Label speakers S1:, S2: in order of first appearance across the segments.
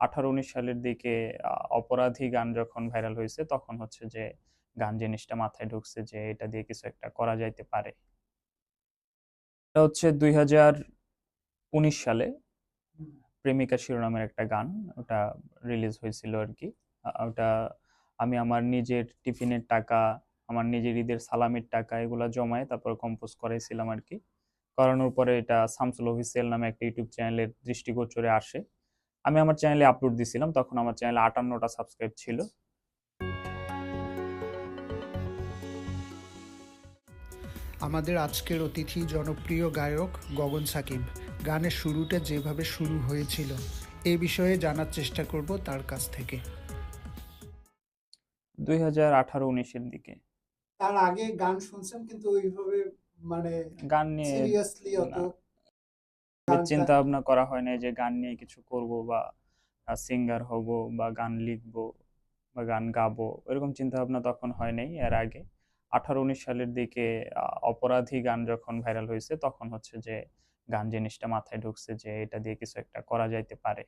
S1: 18-19 সালের দিকে অপরাধী গান যখন ভাইরাল হয়েছে তখন হচ্ছে যে গান জিনিসটা মাথায় ঢুকছে যে এটা দিয়ে কিছু একটা করা যাইতে পারে। এটা হচ্ছে 2019 সালে প্রেমিকা শিরোনামের একটা গান, ওটা রিলিজ হয়েছিল আর কি। ওটা আমি আমার নিজের টিফিনের টাকা, আমার নিজের ঈদের সালামির টাকা এগুলা জমায় তারপর কম্পোজ করাইছিলাম আর কি। করানোর পরে এটা শামসুল অফিসিয়াল নামে একটা ইউটিউব চ্যানেলের দৃষ্টিগোচরে আসে। আমি আমার চ্যানেলে আপলোড দিছিলাম, তখন আমার চ্যানেলে 58টা সাবস্ক্রাইব ছিল।
S2: আমাদের আজকের অতিথি জনপ্রিয় গায়ক গগন সাকিব। গানের শুরুটা যেভাবে শুরু হয়েছিল এ বিষয়ে জানার চেষ্টা করব তার কাছ থেকে।
S1: 2018-19-এর দিকে।
S2: তার আগে গান শুনছেন কিন্তু ওইভাবে মানে
S1: গান নিয়ে
S2: সিরিয়াসলি অত
S1: না,
S2: গানটা
S1: চিন্তা ভাবনা করা হয় না যে গান নিয়ে কিছু করব বা সিঙ্গার হব বা গান লিখবো বা গান গাবো, এরকম চিন্তা ভাবনা তখন হয় নাই এর আগে। 18-19 সালের দিকে অপরাধী গান যখন ভাইরাল হয়েছে তখন হচ্ছে যে গান জিনিসটা মাথায় ঢুকছে যে এটা দিয়ে কিছু একটা করা যাইতে পারে।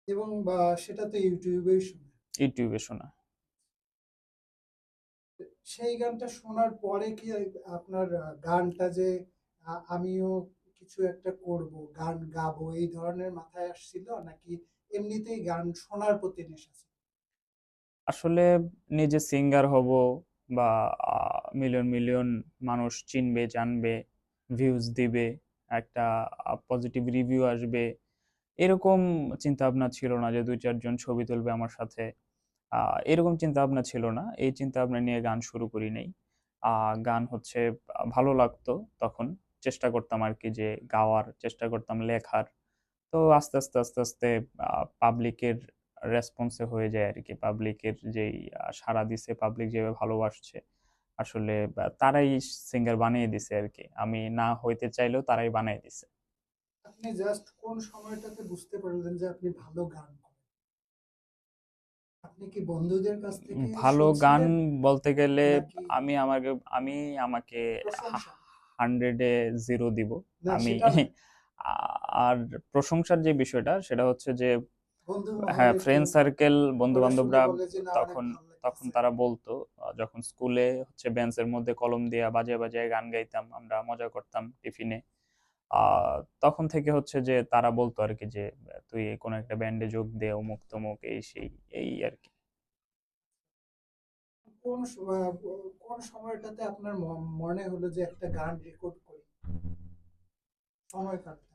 S2: এবং বা সেটা তো ইউটিউবেই শুনে।
S1: ইউটিউবে শোনা।
S2: সেই গানটা শোনার পরে কি আপনার গানটা যে আমিও কিছু একটা করব, গান গাবো এই ধরনের মাথায় আসছিল, নাকি এমনিতেই গান শোনার প্রতি নেশা ছিল?
S1: আসলে নিজে সিঙ্গার হব বা মিলিয়ন মিলিয়ন মানুষ চিনবে জানবে, ভিউজ দিবে, একটা পজিটিভ রিভিউ আসবে, এরকম চিন্তা ভাবনা ছিল না যে 2-4 জন ছবি তুলবে আমার সাথে। এরকম চিন্তা ভাবনা ছিল না, এই চিন্তা ভাবনা নিয়ে গান শুরু করি নাই। গান হচ্ছে ভালো লাগতো তখন, চেষ্টা করতাম আর কি যে গাওয়ার চেষ্টা করতাম, লেখার। তো আস্তে আস্তে আস্তে আস্তে পাবলিকের রেসপন্সে হয়ে যায় আর কি, পাবলিকের যেই সাড়া দিছে, পাবলিক যেভাবে ভালোবাসছে আসলে তারাই সিঙ্গার বানিয়ে দিছে আর কি, আমি না হইতে চাইলেও তারাই বানিয়ে দিছে।
S2: আপনি জাস্ট কোন সময়টাতে বুঝতে পারলেন যে আপনি ভালো গান করেন? আপনি কি বন্ধুদের কাছ থেকে
S1: ভালো গান
S2: শুনছিলেন
S1: বলতে গেলে
S2: নাকি
S1: আমি আমাকে
S2: প্রশংসা?
S1: 100-এ 0 দিব।
S2: না,
S1: আমি
S2: সেটা না।
S1: আর প্রশংসার যে বিষয়টা সেটা হচ্ছে যে
S2: বন্ধু
S1: হ্যাঁ,
S2: মহলে
S1: ফ্রেন্ড
S2: কেউ
S1: সার্কেল, বন্ধু
S2: ওরা শুনে
S1: বান্ধবরা
S2: বলে যে না অনেক
S1: তখন
S2: ভালো
S1: তখন
S2: লাগতেছে।
S1: তারা বলতো, যখন স্কুলে হচ্ছে বেঞ্চের মধ্যে কলম দিয়ে বাজায় বাজায় গান গাইতাম, আমরা মজা করতাম টিফিনে। তখন থেকে হচ্ছে যে তারা বলতো আর কি যে তুই কোনো একটা ব্যান্ডে যোগ দে, অমুক তমুক এই সেই, এই আর কি।
S2: কোন কোন সময়টাতে আপনার মনে হলো যে একটা গান রেকর্ড করি? সময় কাটতে।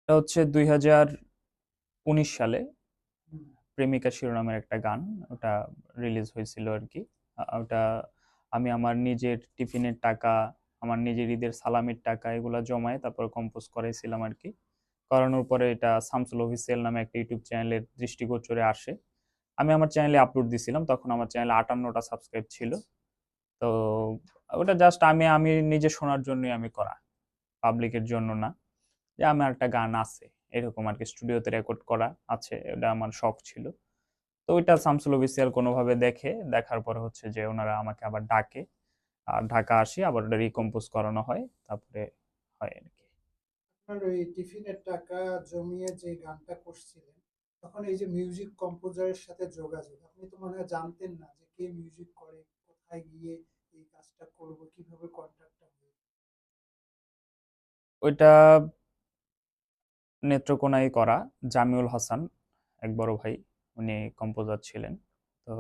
S1: এটা হচ্ছে 2019 সালে
S2: হুম।
S1: প্রেমিকা শিরোনামের একটা গান, ওটা রিলিজ হয়েছিল আর কি। ওটা আমি আমার নিজের টিফিনের টাকা, আমার নিজের ঈদের সালামির টাকা এগুলা জমায় তারপর কম্পোজ করাইছিলাম আর কি। করানোর পরে এটা শামসুল অফিসিয়াল নামে একটা ইউটিউব চ্যানেলের দৃষ্টিগোচরে আসে। আমি আমার চ্যানেলে আপলোড দিছিলাম, তখন আমার চ্যানেলে 58টা সাবস্ক্রাইব ছিল। তো ওটা জাস্ট আমি আমি নিজে শোনার জন্যই আমি করা, পাবলিকের জন্য না। যে আমার একটা গান আছে এরকম আর কি, স্টুডিওতে রেকর্ড করা আছে, এটা আমার শখ ছিল। তো ওইটা শামসুল অফিসিয়াল কোনোভাবে দেখার পরে হচ্ছে যে ওনারা আমাকে আবার ডাকে, আর ঢাকা আসি, আবার ওটা রিকম্পোজ করানো হয়, তারপরে হয় আর কি।
S2: আপনার ওই টিফিনের টাকা জমিয়ে যে গানটা করছিলেন, তখন এই যে মিউজিক কম্পোজারের সাথে যোগাযোগ, আপনি তো মনে হয় জানতেন না যে কে মিউজিক করে, কোথায় গিয়ে এই কাজটা করব, কিভাবে কন্ট্যাক্টটা হবে?
S1: ওইটা নেত্রকোনায় করা, জামিউল হাসান এক বড় ভাই, উনি কম্পোজার ছিলেন। তো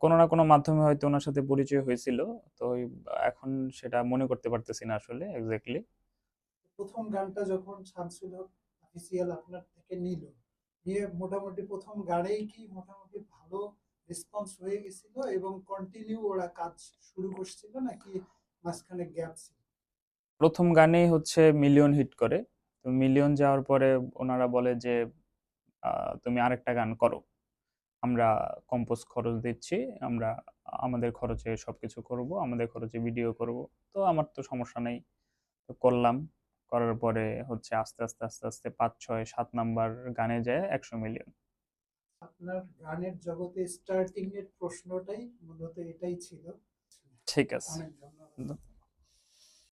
S1: কোনো না কোনো মাধ্যমে হয়তো ওনার সাথে পরিচয় হয়েছিল। তো এখন সেটা মনে করতে পারতেছি না আসলে এক্স্যাক্টলি।
S2: প্রথম গানটা যখন শামসুল হক অফিসিয়াল আপনার থেকে নিল, নিয়ে মোটামুটি প্রথম গানেই কি মোটামুটি ভালো রেসপন্স হয়ে গেছিল এবং কন্টিনিউ ওরা কাজ শুরু করছিল, নাকি মাঝখানে গ্যাপ ছিল?
S1: প্রথম গানেই হচ্ছে মিলিয়ন হিট করে। তো মিলিয়ন যাওয়ার পরে ওনারা বলে যে তুমি আরেকটা গান করো, আমরা কম্পোজ খরচ দিচ্ছি, আমরা আমাদের খরচে সবকিছু করব, আমাদের খরচে ভিডিও করব। তো আমার তো সমস্যা নেই, তো করলাম। করার পরে হচ্ছে আস্তে আস্তে আস্তে আস্তে 5, 6, 7 নাম্বার গানে যায় 100 মিলিয়ন।
S2: আপনার গানের জগতে স্টার্টিং এর প্রশ্নটাই মূলত এটাই ছিল।
S1: ঠিক আছে।
S2: অনেক ধন্যবাদ।